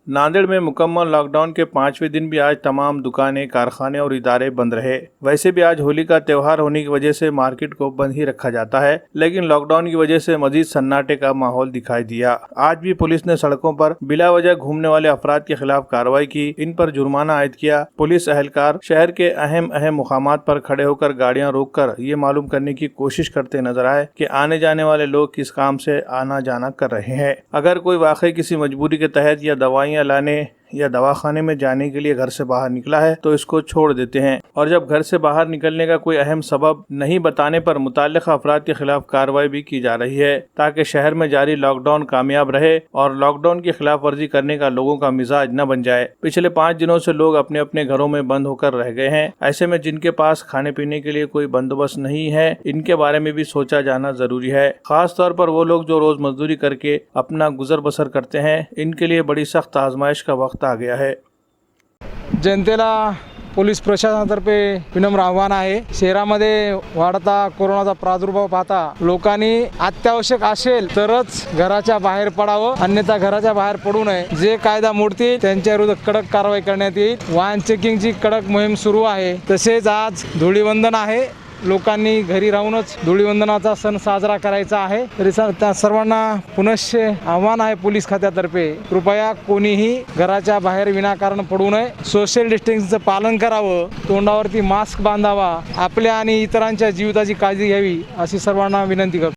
नांदेड़ में मुकम्मल लॉकडाउन के 5वें दिन भी आज तमाम दुकानें, कारखाने और इदारे बंद रहे। वैसे भी आज होली का त्योहार होने की वजह से मार्केट को बंद ही रखा जाता है, लेकिन लॉकडाउन की वजह से मजीद सन्नाटे का माहौल दिखाई दिया। आज भी पुलिस ने सड़कों पर बिला वजह घूमने वाले अफराद के खिलाफ कार्रवाई की, इन पर जुर्माना आयद किया। पुलिस एहलकार शहर के अहम मुकामात पर खड़े होकर गाड़ियां रोककर ये मालूम करने की कोशिश करते नजर आए कि आने जाने वाले लोग किस काम से आना जाना कर रहे हैं। अगर कोई वाकई किसी मजबूरी के तहत या दवाइयां लाने या दवाखाने में जाने के लिए घर से बाहर निकला है तो इसको छोड़ देते हैं, और जब घर से बाहर निकलने का कोई अहम सबब नहीं बताने पर मुताल्लिक़ा अफराद के खिलाफ कार्रवाई भी की जा रही है, ताकि शहर में जारी लॉकडाउन कामयाब रहे और लॉकडाउन की खिलाफ वर्जी करने का लोगों का मिजाज न बन जाए। पिछले 5 दिनों से लोग अपने अपने घरों में बंद होकर रह गए हैं। ऐसे में जिनके पास खाने पीने के लिए कोई बंदोबस्त नहीं है, इनके बारे में भी सोचा जाना जरूरी है। खास तौर पर वो लोग जो रोज मजदूरी करके अपना गुजर बसर करते हैं, इनके लिए बड़ी सख्त आजमाइश का वक्त आ गया है। जनतेला पोलीस प्रशासनातर्फे विनम्र आव्हान आहे। शहरामध्ये वाढता कोरोनाचा प्रादुर्भाव पाहता लोकांनी अत्यावश्यक असेल तरच घराच्या बाहेर पडावं, अन्यथा घराच्या बाहेर पडू नये। जे कायदा मोडतील त्यांच्या विरुद्ध कडक कारवाई करण्यात येईल। वाहन चेकिंगची कडक मोहीम सुरू आहे। तसेच आज धुळीवंदन आहे, लोकांनी घरी राहूनच धुळीवंदनाचा सण साजरा करायचा आहे। तरी त्या सर्वांना पुनश्च आव्हान आहे पोलीस खात्यातर्फे, कृपया कोणीही घराच्या बाहेर विनाकारण पडू नये, सोशल डिस्टन्सिंगचं पालन करावं, तोंडावरती मास्क बांधावा, आपल्या आणि इतरांच्या जीविताची काळजी घ्यावी अशी सर्वांना विनंती करतो।